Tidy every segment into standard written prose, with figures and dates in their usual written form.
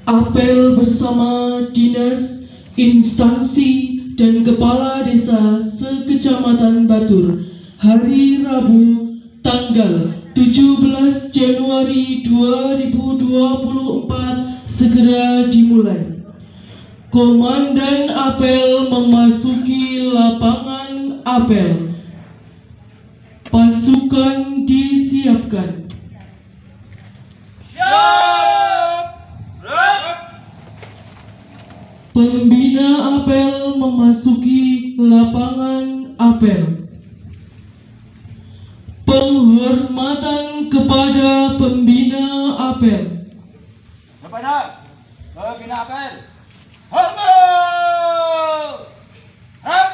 Apel bersama dinas, instansi, dan kepala desa sekecamatan Batur hari Rabu tanggal 17 Januari 2024 segera dimulai. Komandan apel memasuki lapangan apel. Pasukan disiapkan. Pembina apel memasuki lapangan apel. Penghormatan kepada pembina apel. Kepada pembina apel, hormat! Rap!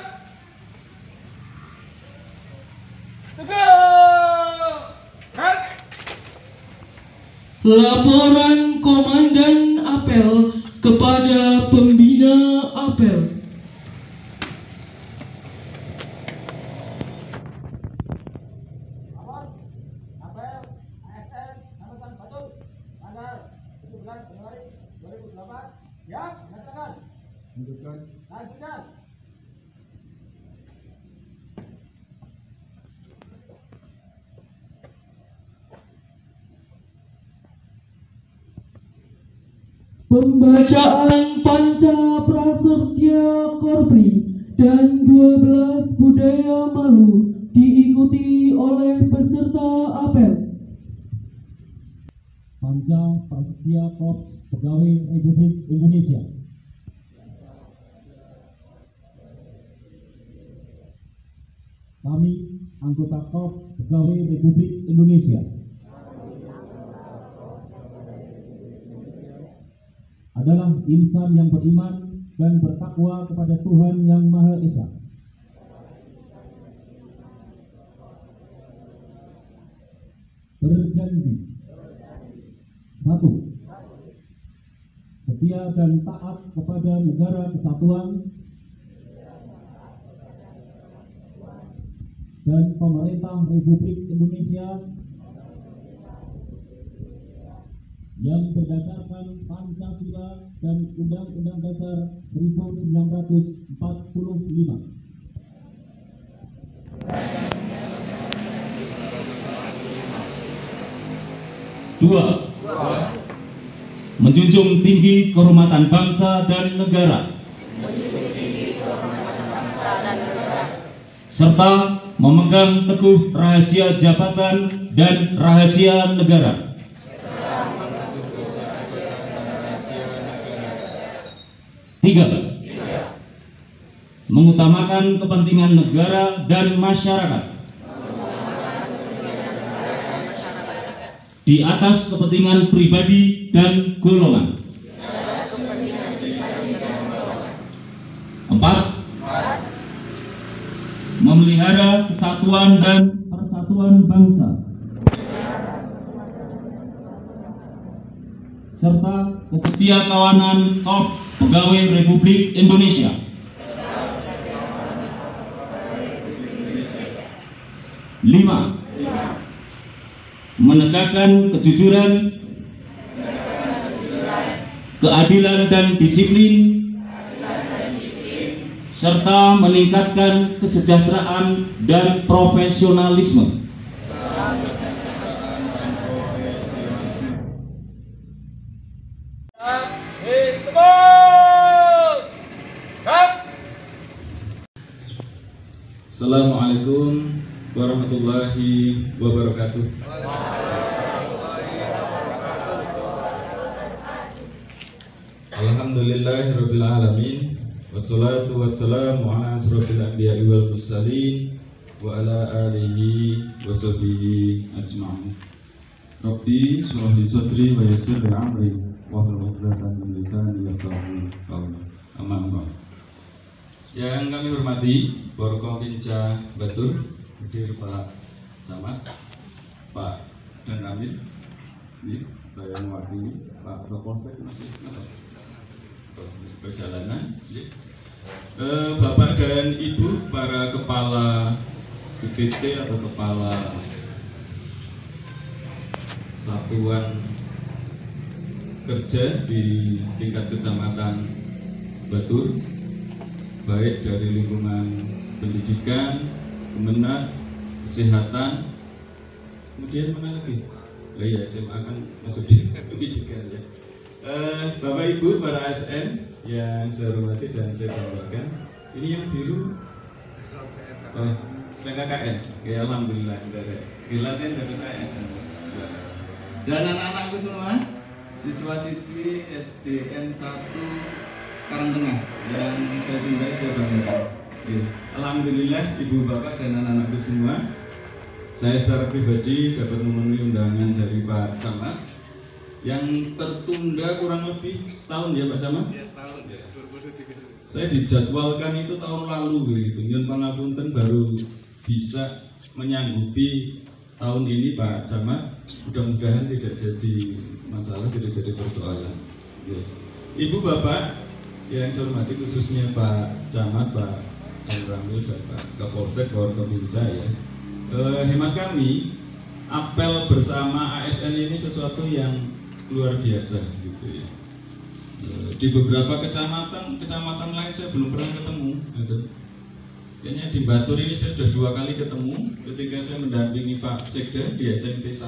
Tegak! Rap! Laporan Komandan apel kepada pembina apel. Apel ASN Kecamatan Batur tanggal 17 Januari 2008. Ya, nyatakan. Lanjutkan. Pembacaan Panca Prasetya Korpri dan 12 Budaya Malu diikuti oleh peserta apel. Panca Prasetya Korps Pegawai Republik Indonesia. Kami, anggota Korps Pegawai Republik Indonesia, adalah insan yang beriman dan bertakwa kepada Tuhan Yang Maha Esa. Berjanji: 1. Setia dan taat kepada Negara Kesatuan dan Pemerintah Republik Indonesia yang berdasarkan Pancasila dan Undang-Undang Dasar 1945. 2. Menjunjung tinggi kehormatan bangsa dan negara, serta memegang teguh rahasia jabatan dan rahasia negara. 3. Mengutamakan kepentingan negara dan masyarakat di atas kepentingan pribadi dan golongan. 4. Memelihara kesatuan dan persatuan bangsa, serta kesetiakawanan Korps Pegawai Republik Indonesia. 5. Menegakkan kejujuran, keadilan dan disiplin, serta meningkatkan kesejahteraan dan profesionalisme. Assalamualaikum warahmatullahi wabarakatuh. Alhamdulillahirabbil alamin, wassalatu wassalamu ala asrofil anbiya'i wal mursalin wa ala alihi wa sahbihi ajma'in. Rabbi shrah li sadri wa yassir li amri wahlul 'uqdatam min lisani yafqahu qawli. Amma ba'd. Yang kami hormati Forkopimda Batur, hadir Pak Camat, Pak dan Ramil, saya mewakili Pak Kapolsek masih perjalanan, Bapak dan Ibu para kepala BPT atau kepala satuan kerja di tingkat kecamatan Batur, baik dari lingkungan pendidikan, kemenat, kesehatan, kemudian mana lagi? Oh iya, SMA kan masuk di pendidikan ya. Bapak Ibu para ASN yang saya hormati dan saya banggakan, ini yang biru KKN. Ya alhamdulillah dilatih dari saya ASN. Dan anak-anakku semua, siswa-siswi SDN 1 Karangtengah yang saya cintai, saya banggakan. Alhamdulillah ibu bapak dan anak-anakku semua, saya secara pribadi dapat memenuhi undangan dari Pak Camat yang tertunda kurang lebih setahun ya Pak Camat? Ya, setahun ya. Saya dijadwalkan itu tahun lalu gitu. Nyun pangapunten baru bisa menyanggupi tahun ini Pak Camat. Mudah-mudahan tidak jadi masalah, tidak jadi persoalan. Ya. Ibu bapak yang saya hormati khususnya Pak Camat, Pak Ramil dan Pak Kapolsek Forkopimda ya. Hemat kami, apel bersama ASN ini sesuatu yang luar biasa gitu ya. Di beberapa kecamatan lain saya belum pernah ketemu gitu. Kayaknya di Batur ini saya sudah 2 kali ketemu ketika saya mendampingi Pak Sekda di SMP 1,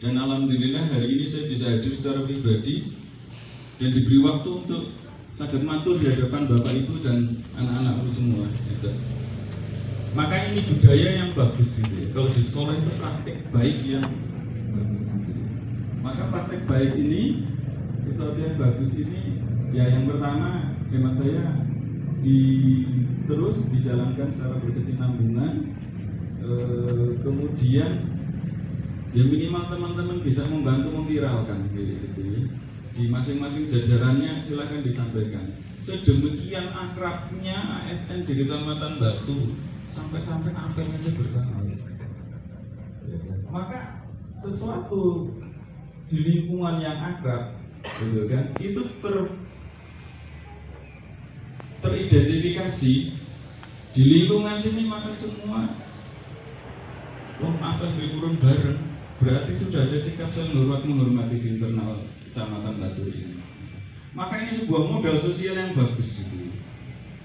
dan alhamdulillah hari ini saya bisa hadir secara pribadi dan diberi waktu untuk saged matur di hadapan Bapak Ibu dan anak-anakku semua gitu. Maka ini budaya yang bagus gitu ya. Kalau di sekolah itu praktek baik yang bagus gitu. Maka praktek baik ini, sesuatu yang bagus ini, ya yang pertama hemat saya terus dijalankan secara berkesinambungan. Kemudian ya minimal teman-teman bisa membantu memviralkan gitu ya. Di masing-masing jajarannya silakan disampaikan. Sedemikian akrabnya ASN di Kecamatan Batu sampai-sampai apelnya bersama. Maka sesuatu di lingkungan yang akrab, gitu kan, itu teridentifikasi di lingkungan sini, maka semua apel berkurun bareng, berarti sudah ada sikap saling menghormati di internal Kecamatan Batu ini. Maka ini sebuah modal sosial yang bagus gitu.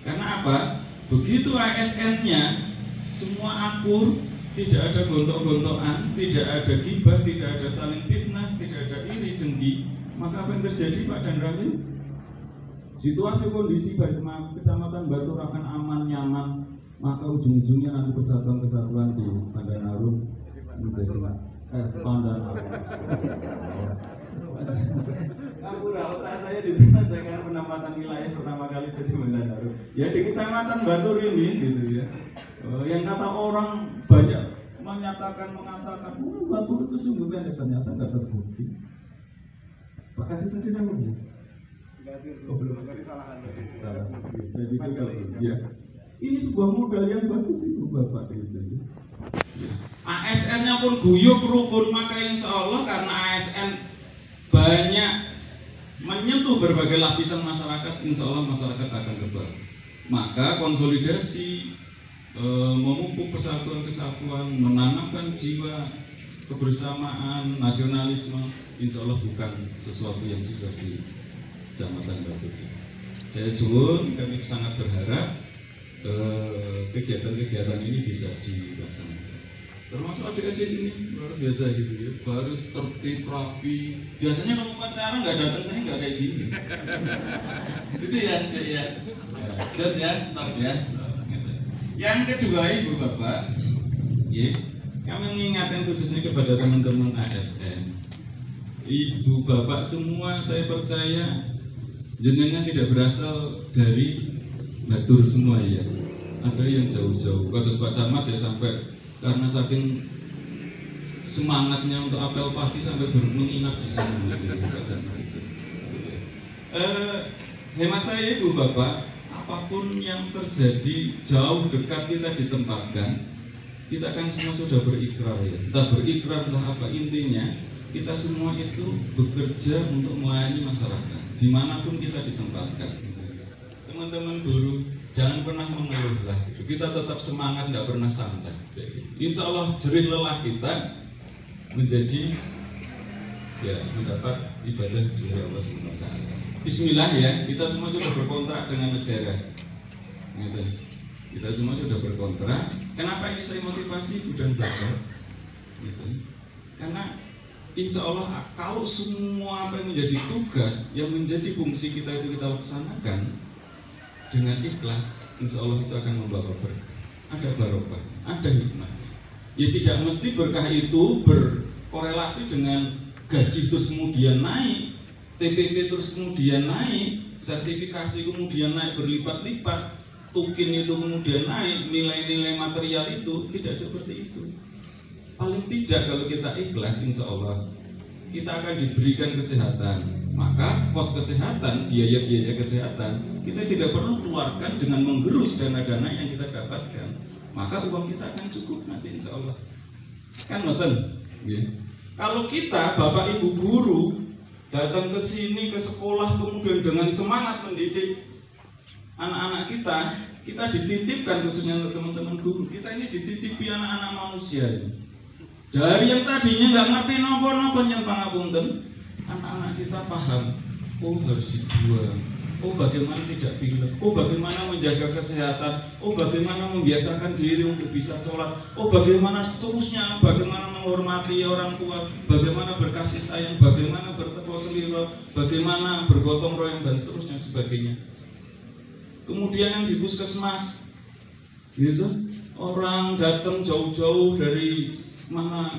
Karena apa? Begitu ASN-nya semua akur, tidak ada gontok-gontokan, tidak ada gibah, tidak ada saling fitnah, tidak ada iri dengki, maka apa yang terjadi Pak dan Ramil? Situasi kondisi Kecamatan Batur akan aman, nyaman, maka ujung-ujungnya nanti persatuan-kesatuan di Pandanarum menjadi Pandanarum. Saya diselesaikan penempatan wilayah pertama kali jadi Pandanarum. Ya di Kecamatan Batur ini gitu ya. Yang kata orang banyak mengatakan Batur itu sungguh pendek, ternyata nggak terbukti. Bahkan itu tidak berbukti. Oh, belum. Jadi ya. Ini sebuah modal yang bagus itu Bapak itu. ASN-nya pun guyup rukun, maka insya Allah karena ASN banyak menyentuh berbagai lapisan masyarakat, insya Allah masyarakat akan kebal. Maka konsolidasi, memupuk persatuan kesatuan, menanamkan jiwa kebersamaan, nasionalisme, insya Allah bukan sesuatu yang sudah di Kecamatan Batu. Saya suwun, kami sangat berharap kegiatan-kegiatan ini bisa dilaksanakan. Termasuk adik-adik ini luar biasa gitu ya, baru tertib rapi. Biasanya kalau pacaran nggak datang, saya nggak kayak gini. Itu ya. Just ya, top ya. Yang kedua ibu bapak, ya, kami mengingatkan khususnya kepada teman-teman ASN, ibu bapak semua, saya percaya jenengan tidak berasal dari Batur semua ya. Ada yang jauh-jauh. Kados Pak Camat ya sampai karena saking semangatnya untuk apel pagi sampai menginap di sana. Hemat saya ibu bapak, apapun yang terjadi jauh dekat kita ditempatkan, kita kan semua sudah berikrar ya. Kita berikrar entah apa intinya, kita semua itu bekerja untuk melayani masyarakat dimanapun kita ditempatkan. Teman-teman buruh jangan pernah mengeluh lah. Kita tetap semangat, nggak pernah santai. Insya Allah jerih lelah kita menjadi ya mendapat ibadah di Allah Subhanahu wa taala. Bismillah ya, kita semua sudah berkontrak dengan negara. Gitu. Kita semua sudah berkontrak. Kenapa ini saya motivasi bukan belajar? Gitu. Karena insya Allah kalau semua apa yang menjadi tugas, yang menjadi fungsi kita itu kita laksanakan dengan ikhlas, insya Allah itu akan membawa berkah. Ada barokah, ada hikmah. Ya tidak mesti berkah itu berkorelasi dengan gaji terus kemudian naik, TPP terus kemudian naik, sertifikasi kemudian naik berlipat-lipat, tukin itu kemudian naik, nilai-nilai material itu tidak seperti itu. Paling tidak kalau kita ikhlas, insya Allah kita akan diberikan kesehatan. Maka pos kesehatan, biaya-biaya kesehatan kita tidak perlu keluarkan dengan menggerus dana-dana yang kita dapatkan. Maka uang kita akan cukup nanti insya Allah. Kan betul? Ya. Kalau kita Bapak Ibu guru datang ke sini ke sekolah kemudian dengan semangat mendidik anak-anak kita dititipkan khususnya untuk teman-teman guru. Kita ini dititipi anak-anak manusia ini. Dari yang tadinya nggak ngerti nopo-nopo yang pangapunten, anak-anak kita paham. Oh harus dibuang. Oh bagaimana tidak pilek. Oh bagaimana menjaga kesehatan. Oh bagaimana membiasakan diri untuk bisa sholat. Oh bagaimana seterusnya. Bagaimana menghormati orang tua. Bagaimana berkasih sayang. Bagaimana bertepuk seliro. Bagaimana bergotong royong dan seterusnya sebagainya. Kemudian yang di puskesmas, gitu. Orang datang jauh-jauh dari mana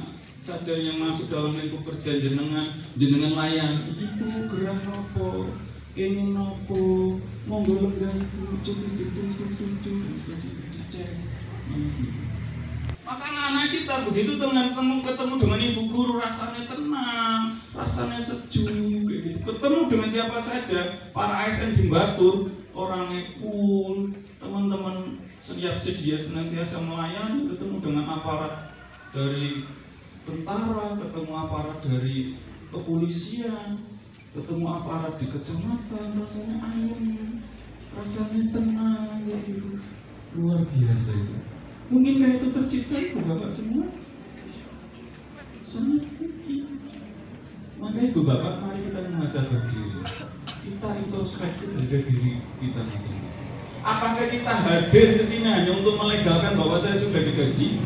saja yang masuk dalam lingkup kerja jenengan layan. Ibu gerah nopo, ini nopo, monggo lenggah ibu, cukup dicek. Maka anak kita begitu ketemu dengan ibu guru rasanya tenang, rasanya sejuk, gitu. Ketemu dengan siapa saja, para ASN Jembatur, orangnya pun teman-teman siap sedia senantiasa melayani, ketemu dengan aparat dari tentara, ketemu aparat dari kepolisian, ketemu aparat di kecamatan, rasanya ayem, rasanya tenang, gitu. Luar biasa itu. Mungkinkah itu tercipta itu Bapak semua? Sangat mungkin. Maka Ibu Bapak, mari kita muhasabah diri. Kita introspeksi terhadap diri kita masing-masing. Apakah kita hadir ke sini hanya untuk melegalkan bahwa saya sudah digaji?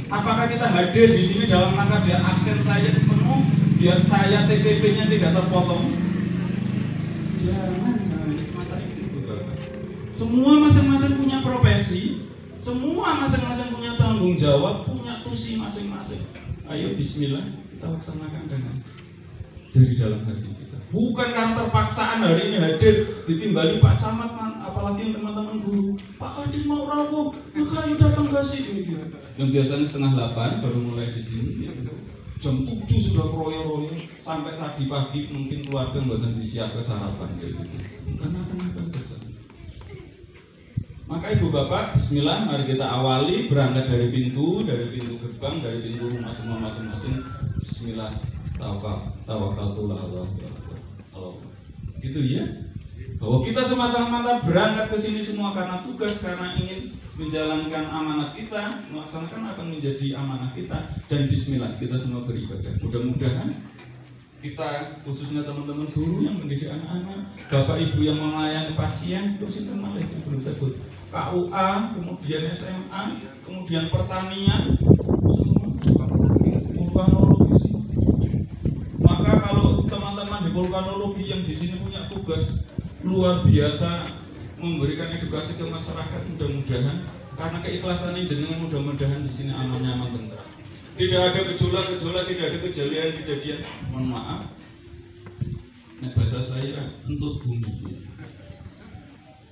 Apakah kita hadir di sini dalam rangka biar aksen saya penuh, biar saya TPP-nya tidak terpotong? Jangan semata itu, Bapak. Semua masing-masing punya profesi, semua masing-masing punya tanggung jawab, punya tusi masing-masing. Ayo Bismillah kita laksanakan dengan dari dalam hati kita. Bukan karena terpaksaan hari ini hadir ditimbali Pak Camat, apalagi teman-teman guru. Pak Adi mau rawuh, maka ayo datang ke sini. Yang biasanya 7:30 baru mulai di sini. Jam 7 sudah royo-royo sampai tadi pagi mungkin keluarga mboten disiapkan sarapan gitu. Karena kenapa kesana? Maka Ibu Bapak, Bismillah, mari kita awali berangkat dari pintu gerbang, dari pintu rumah semua masing-masing. Bismillah, tawakaltu Allah. Gitu ya. Bahwa kita semata-mata berangkat ke sini semua karena tugas, karena ingin menjalankan amanat kita, melaksanakan apa yang menjadi amanah kita, dan Bismillah kita semua beribadah. Mudah-mudahan kita, khususnya teman-teman guru yang mendidik anak-anak, bapak ibu yang melayani pasien, terus itu malah itu belum sebut KUA, kemudian SMA, kemudian pertanian, vulkanologi. Maka kalau teman-teman di vulkanologi yang di sini punya tugas luar biasa memberikan edukasi ke masyarakat, mudah-mudahan karena keikhlasan ini jenengan, mudah-mudahan di sini aman, nyaman, tentram. Tidak ada gejolak-gejolak, tidak ada kejadian-kejadian. Mohon maaf, nah, bahasa saya untuk bumi.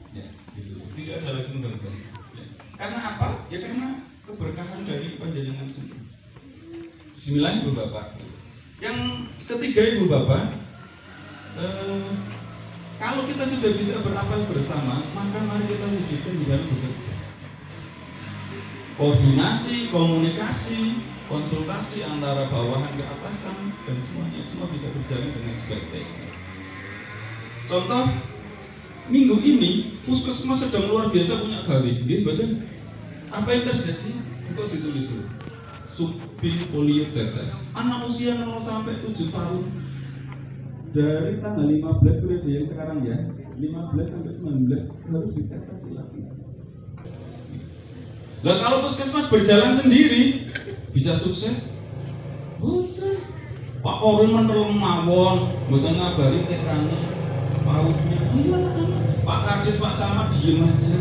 Ya, gitu. Tidak ada lagi mudah-mudahan. Ya. Karena apa? Ya karena keberkahan dari panjenengan semua. Bismillah Ibu Bapak. Yang ketiga Ibu Bapak, kalau kita sudah bisa beramal bersama, maka mari kita wujudkan di dalam bekerja. Koordinasi, komunikasi, konsultasi antara bawahan ke atasan, dan semuanya semua bisa berjalan dengan sebaik-baiknya. Contoh, minggu ini puskesmas sedang luar biasa punya gawe, betul? Apa yang terjadi? Kok ditulis dulu? bin polio tetes. Anak usia 0 sampai 7 tahun dari tanggal 15 periode yang sekarang ya, 15 sampai 19 harus ditetes lagi. Lah kalau puskesmas berjalan sendiri bisa sukses? Bisa. Pak Korun menelung mawon, mboten ngabari tetrane pautnya. Pak Kades, Pak Camat diem aja.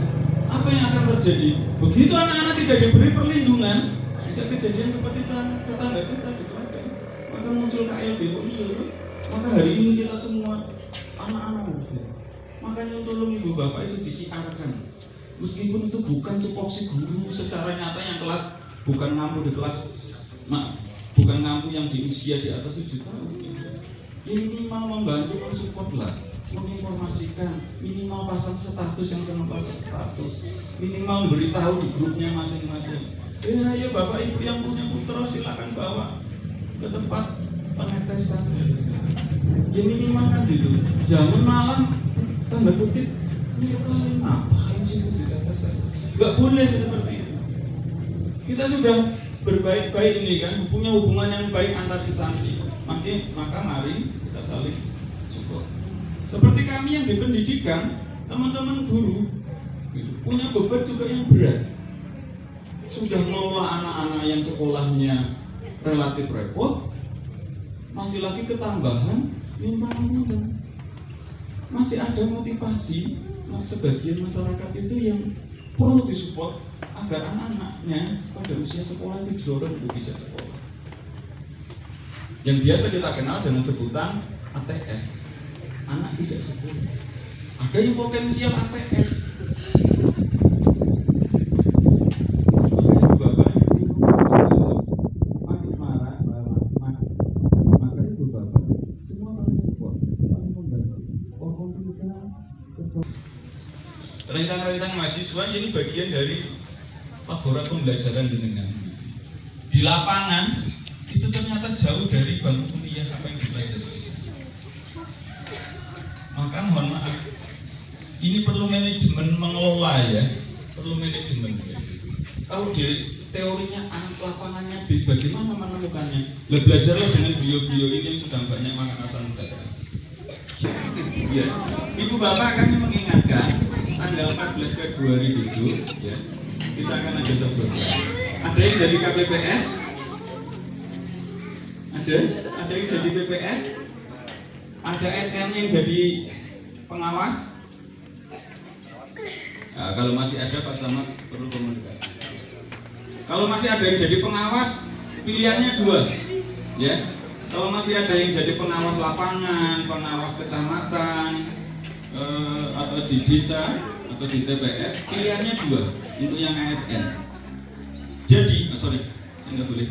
Apa yang akan terjadi? Begitu anak-anak tidak diberi perlindungan, bisa kejadian seperti tetangga kita di Klaten. Maka muncul KLB polio. Maka hari ini kita semua anak-anak muda. Makanya tolong ibu bapak itu disiarkan. Meskipun itu bukan tupoksi guru secara nyata yang kelas, bukan ngampu di kelas, bukan ngampu yang di usia di atas 7 tahun. Ini mau membantu mensupport lah, menginformasikan, minimal pasang status yang sama pasang status, minimal beritahu di grupnya masing-masing. Ayo bapak ibu yang punya putra silakan bawa ke tempat penetesan. Ya minimal kan gitu. Jangan malam tanda kutip ini kalian ngapain sih ditetes? Gak boleh seperti itu. Kita sudah berbaik-baik ini kan, punya hubungan yang baik antar instansi. Maka mari kita saling support. Seperti kami yang di pendidikan, teman-teman guru punya beban juga yang berat. Sudah mengelola anak-anak yang sekolahnya relatif repot, masih lagi ketambahan lingkungan. Masih ada motivasi sebagian masyarakat itu yang perlu disupport agar anak-anaknya pada usia sekolah itu didorong untuk bisa sekolah. Yang biasa kita kenal dengan sebutan ATS, anak tidak sekolah. Ada yang potensial ATS. Rencana-rencana mahasiswa ini bagian dari laboratorium pembelajaran jenengan. Di lapangan itu ternyata jauh dari bangku kuliah apa yang dipelajari. Maka mohon maaf, ini perlu manajemen mengelola ya, perlu manajemen. Kalau di teorinya lapangannya bagaimana menemukannya? Belajarlah dengan bio-bio ini yang sudah banyak makan asam muda. Ya, ibu bapak kami mengingatkan tanggal 14 Februari besok ya, kita akan ada coblosan. Ada yang jadi KPPS, ada yang jadi PPS, ada SN yang jadi pengawas. Nah, kalau masih ada Pak Camat perlu komunikasi. Kalau masih ada yang jadi pengawas, pilihannya 2 ya. Kalau masih ada yang jadi pengawas lapangan, pengawas kecamatan, atau di desa atau di TPS, pilihannya 2 untuk yang ASN. Jadi, sorry, saya nggak boleh.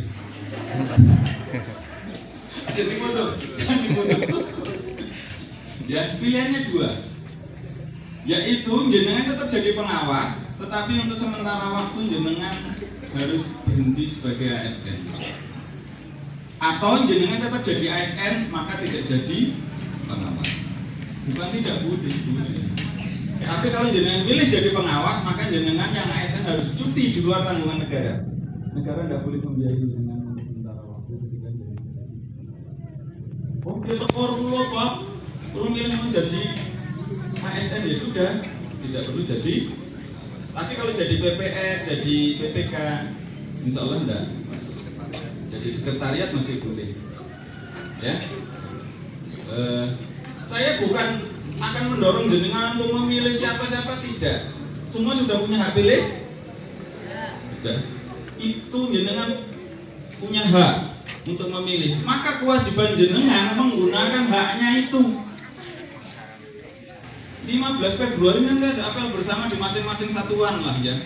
Jadi foto, jangan difoto. Ya, pilihannya 2, yaitu jenengan tetap jadi pengawas, tetapi untuk sementara waktu jenengan harus berhenti sebagai ASN. Atau jenengan tetap jadi ASN maka tidak jadi pengawas. Bukan tidak boleh. Tapi kalau jenengan pilih jadi pengawas maka jenengan yang ASN harus cuti di luar tanggungan negara. Negara tidak boleh membiayai jenengan untuk sementara waktu ketika jadi. Oke, tekor dulu Pak. Perlu milih menjadi ASN ya sudah, tidak perlu jadi. Tapi kalau jadi PPS, jadi PPK, insya Allah enggak. Jadi sekretariat masih boleh, ya. Saya bukan akan mendorong jenengan untuk memilih siapa-siapa, tidak. Semua sudah punya hak pilih, sudah. Itu jenengan punya hak untuk memilih. Maka kewajiban jenengan menggunakan haknya itu. 15 Februari nanti ada apel bersama di masing-masing satuan lah ya.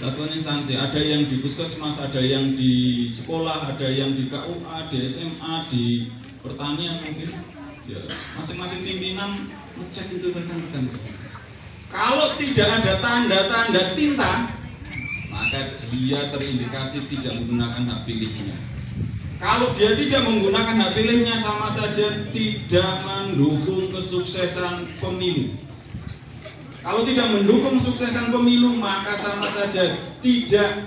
Satuan instansi, ada yang di puskesmas, ada yang di sekolah, ada yang di KUA, di SMA, di pertanian mungkin. Ya, masing-masing pimpinan ngecek itu rekan-rekan. Kalau tidak ada tanda-tanda tinta, maka dia terindikasi tidak menggunakan hak pilihnya. Kalau dia tidak menggunakan hak pilihnya, sama saja tidak mendukung kesuksesan pemilu. Kalau tidak mendukung suksesan pemilu, maka sama saja tidak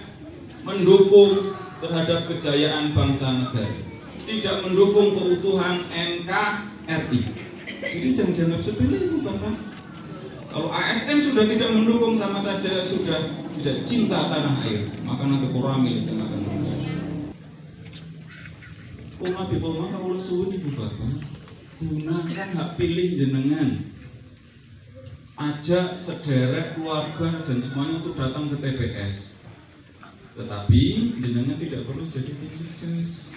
mendukung terhadap kejayaan bangsa negara, tidak mendukung keutuhan NKRI. Jadi jangan dianggap sepele itu Bapak. Kalau ASN sudah tidak mendukung, sama saja sudah tidak cinta tanah air, maka nanti kurang milik akan berubah. Umat dihormat kalau suwun Ibu Bapak, gunakan hak pilih jenengan. Ajak sederet keluarga dan semuanya untuk datang ke TPS. Tetapi jenengan tidak perlu jadi tim sukses,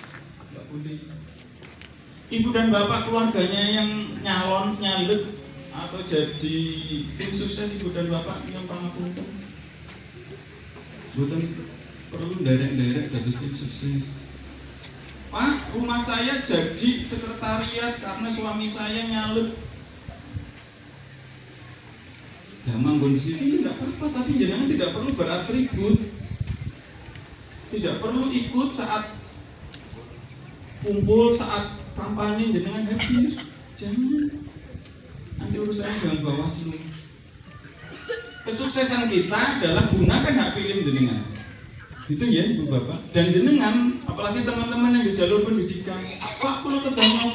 tidak boleh. Ibu dan bapak keluarganya yang nyalon nyalek atau jadi tim sukses, ibu dan bapak yang pangapunten, bukan perlu derek-derek jadi tim sukses. Pak, rumah saya jadi sekretariat karena suami saya nyalek. Ya manggon di sini tidak apa-apa, tapi jangan tidak perlu beratribut, tidak perlu ikut saat kumpul, saat kampanye jenengan hadir, jangan. Nanti urusannya dengan Bawaslu. Kesuksesan kita adalah gunakan hak pilih jenengan. Itu ya Ibu Bapak. Dan jenengan, apalagi teman-teman yang di jalur pendidikan, Pak perlu ketemu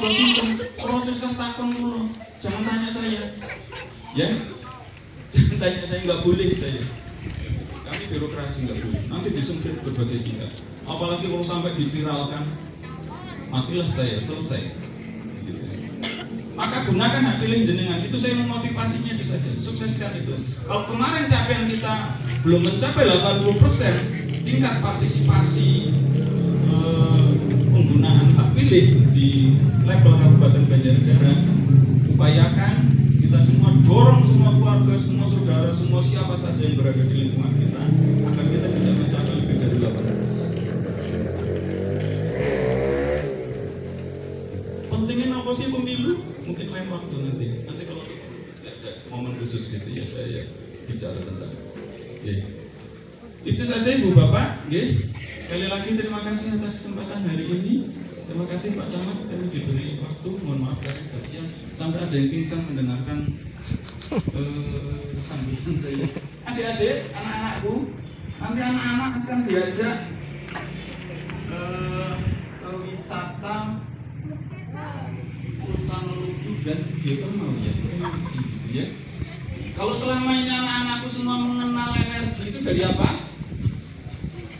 proses takon dulu, jangan tanya saya, ya. Jangan tanya saya, nggak boleh saya. Kami birokrasi nggak boleh. Nanti disemprit berbagai tingkat. Apalagi kalau sampai diviralkan, matilah saya, selesai. Gitu. Maka gunakan hak pilih jenengan. Itu saya memotivasinya itu saja. Sukseskan itu. Kalau kemarin capaian kita belum mencapai 80% tingkat partisipasi penggunaan hak pilih di level Kabupaten Banjarnegara, upayakan kita semua dorong semua keluarga, semua saudara, semua siapa saja yang berada di lingkungan kita agar kita bisa mencapai lebih dari 800. Pentingnya apa sih pemilu? Mungkin lain waktu nanti. Nanti kalau ada momen khusus gitu ya saya bicara tentang. Itu saja Ibu Bapak. Sekali lagi terima kasih atas kesempatan hari ini. Terima kasih Pak Camat, kami diberi waktu. Mohon maaf dari kasihan sampai ada yang pingsan mendengarkan sambutan saya. Adik-adik, anak-anakku, nanti anak-anak akan diajak ke wisata vulkanologi dan geothermal ya, energi gitu ya. Kalau selama ini anak-anakku semua mengenal energi itu dari apa?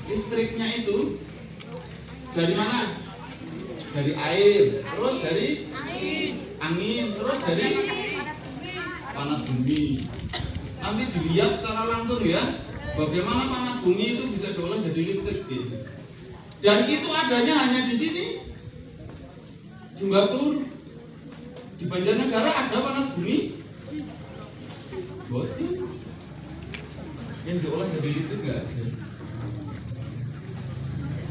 Listriknya itu dari mana? Dari air, terus dari angin, terus dari panas bumi. Nanti dilihat secara langsung ya, bagaimana panas bumi itu bisa diolah jadi listrik gitu. Dan itu adanya hanya di sini. Jumbatur, di Banjarnegara ada panas bumi. Boten. Yang diolah jadi listrik nggak ada.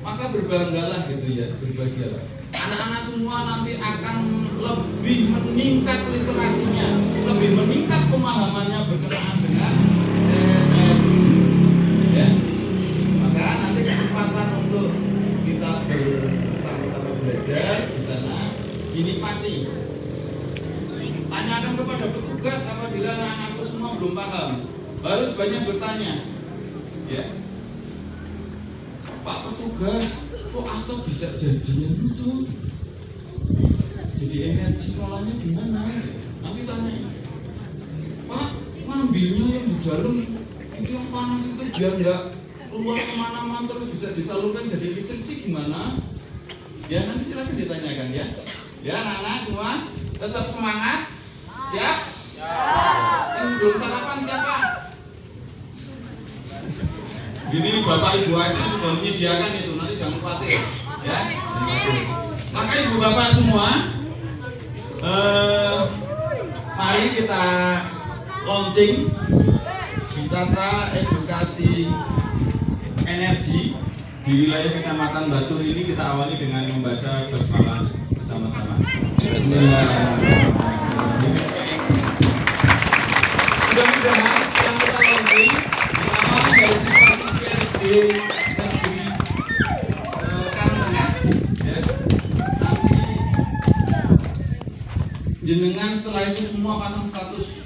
Maka berbanggalah gitu ya, berbahagialah. Anak-anak semua nanti akan lebih meningkat literasinya, lebih meningkat pemahamannya berkenaan dengan energi. Ya. Maka nanti kesempatan untuk kita bersama-sama belajar di sana dinikmati. Tanyakan kepada petugas apabila anak-anakku semua belum paham. Harus banyak bertanya. Ya. Pak petugas, kok asap bisa jadinya itu? Jadi energi polanya gimana? Nanti tanya, Pak, ngambilnya yang di dalam itu yang panas itu biar nggak keluar kemana-mana terus bisa disalurkan jadi listrik sih gimana? Ya nanti silakan ditanyakan ya. Ya anak-anak semua tetap semangat, siap? Yang belum sarapan siapa? Gini Bapak Ibu ASN sudah menyediakan itu, nanti jangan khawatir ya. Maka Ibu Bapak semua, mari kita launching wisata edukasi energi di wilayah Kecamatan Batur ini. Kita awali dengan membaca basmalah bersama-sama. Bismillahirrahmanirrahim. Mudah-mudahan yang kita launching pertama dari siswa-siswi SD negeri Karangtengah ya. Nanti jenengan setelah itu semua pasang status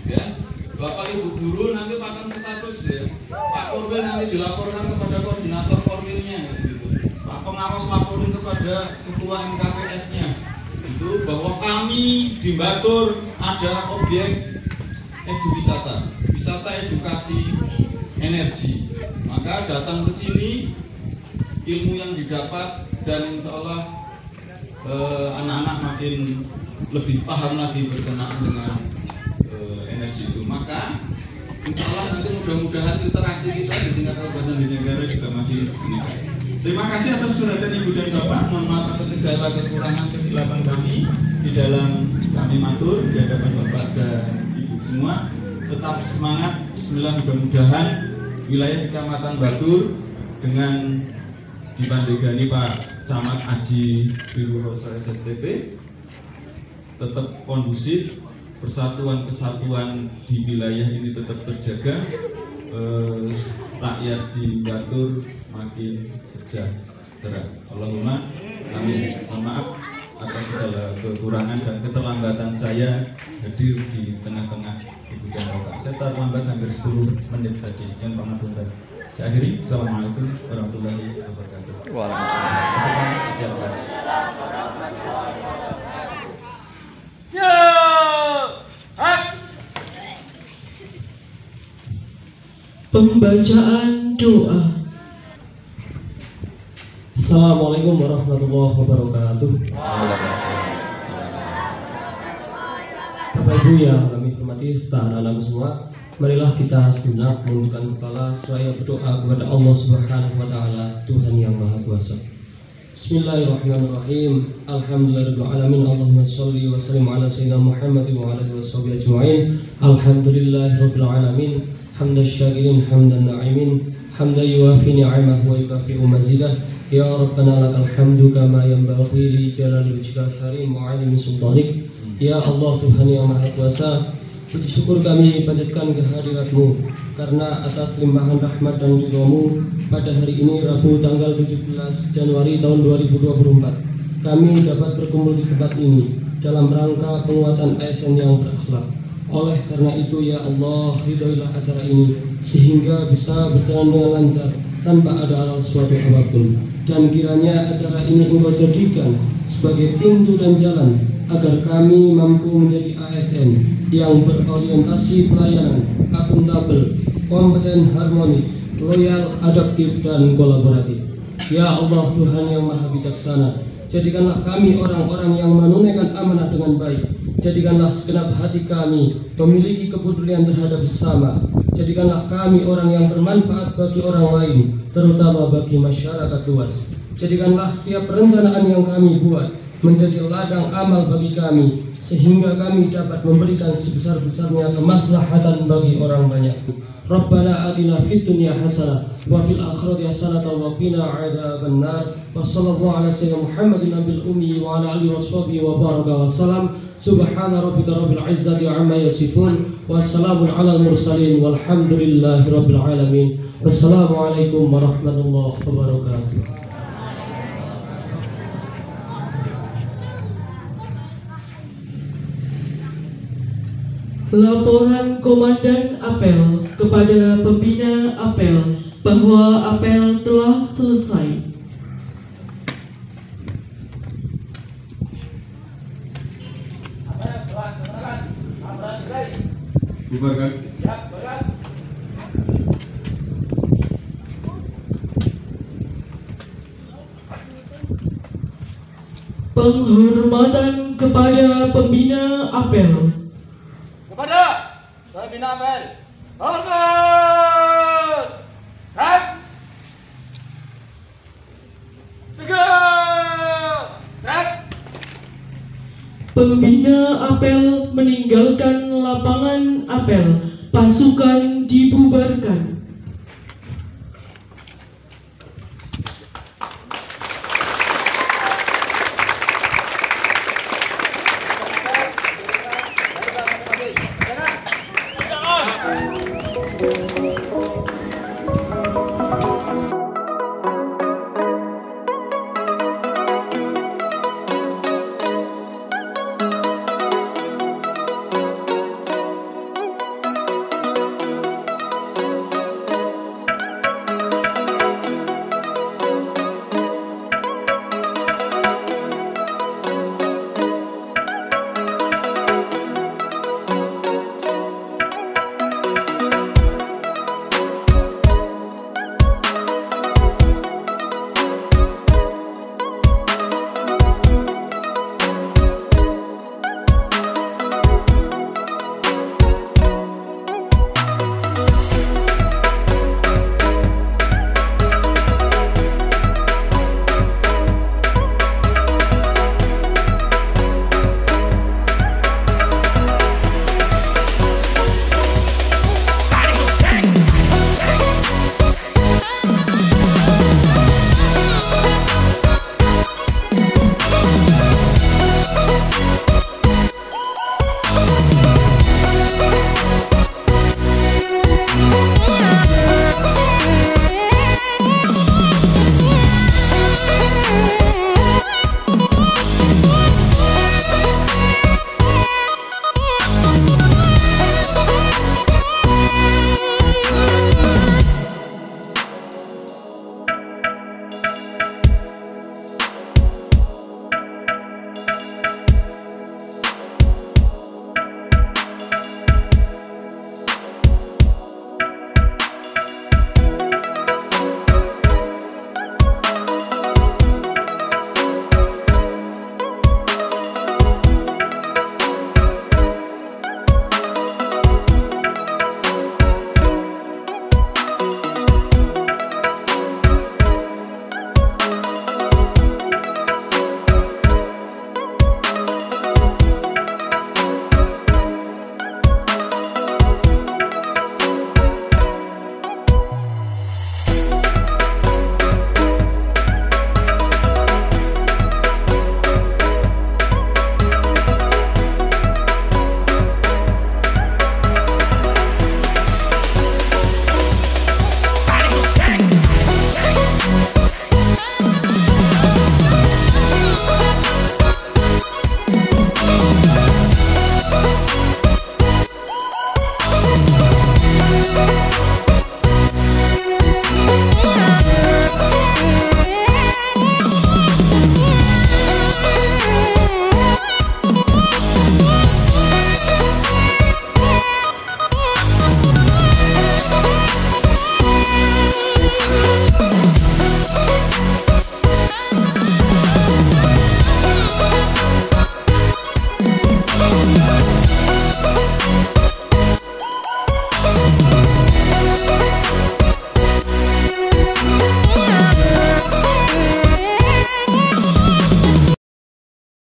ya. Bapak Ibu guru nanti pasang status ya. Pak Korwil nanti dilaporkan kepada koordinator personilnya gitu. Pak pengawas laporin kepada ketua MKPS-nya itu bahwa kami di Batur ada objek wisata edukasi energi. Maka datang ke sini, ilmu yang didapat dan insya Allah anak-anak makin lebih paham lagi berkenaan dengan energi itu. Maka insya Allah nanti mudah-mudahan interaksi kita di tingkat kabupaten dan negara juga makin meningkat. Terima kasih atas curhatan Ibu dan Bapak. Mohon maaf atas segala kekurangan kesilapan kami di dalam kami matur di hadapan Bapak dan Ibu semua. Tetap semangat. Bismillah, mudah-mudahan wilayah Kecamatan Batur dengan dipandegani Pak Camat Aji Biruroso SSTP tetap kondusif, persatuan kesatuan di wilayah ini tetap terjaga, rakyat di Batur makin sejahtera. Allahumma amin. Mohon maaf atas segala kekurangan dan keterlambatan saya hadir di tengah-tengah Ibu dan Bapak. Saya terlambat hampir 10 menit tadi dan pangapunten. Saya akhiri. Assalamualaikum warahmatullahi wabarakatuh. Pembacaan doa. Assalamualaikum warahmatullahi wabarakatuh. Bapak Ibu yang kami hormati serta anak-anak semua, marilah kita sejenak menundukkan kepala seraya berdoa kepada Allah Subhanahu wa taala, Tuhan yang Maha Kuasa. Bismillahirrahmanirrahim. Alhamdulillahirabbil alamin. Allahumma shalli wa sallim ala sayyidina Muhammad wa ala alihi washabihi ajma'in. Alhamdulillahirabbil alamin. Hamdan syakirin hamdan na'imin. Hamdan yuwafi ni'amahu wa yukafi'u mazidah. Ya Rabbana lakal hamdu kama yanbaghi li jalali wajhikal karim wa 'azimi sultanik. Ya Allah, Tuhan yang Maha Kuasa, puji syukur kami panjatkan kehadirat-Mu karena atas limpahan rahmat dan ridha-Mu pada hari ini Rabu tanggal 17 Januari tahun 2024 kami dapat berkumpul di tempat ini dalam rangka penguatan ASN yang berakhlak. Oleh karena itu ya Allah, ridhoilah acara ini sehingga bisa berjalan dengan lancar tanpa ada aral suatu apapun, dan kiranya acara ini Engkau jadikan sebagai pintu dan jalan agar kami mampu menjadi ASN yang berorientasi pelayanan, akuntabel, kompeten, harmonis, loyal, adaptif, dan kolaboratif. Ya Allah, Tuhan yang Maha Bijaksana, jadikanlah kami orang-orang yang menunaikan amanah dengan baik. Jadikanlah segenap hati kami memiliki kepedulian terhadap sesama. Jadikanlah kami orang yang bermanfaat bagi orang lain, terutama bagi masyarakat luas. Jadikanlah setiap perencanaan yang kami buat menjadi ladang amal bagi kami, sehingga kami dapat memberikan sebesar-besarnya kemaslahatan bagi orang banyak. Rabbana atina fid dunya hasanah wa fil akhirati hasanah wa qina adzabannar. Wa sallallahu ala sayyidina Muhammadin nabiyil ummi wa ala alihi washabihi wa baraka wa salam. Subhana rabbika rabbil izzati amma yasifun wa salamun alal mursalin walhamdulillahi rabbil alamin. Wassalamualaikum warahmatullahi wabarakatuh. Laporan Komandan Apel kepada Pembina Apel bahwa apel telah selesai. Bubarkan. Penghormatan kepada Pembina Apel. Kepada Pembina Apel, hormat, tak, tegak, tak. Pembina Apel meninggalkan lapangan apel. Pasukan dibubarkan.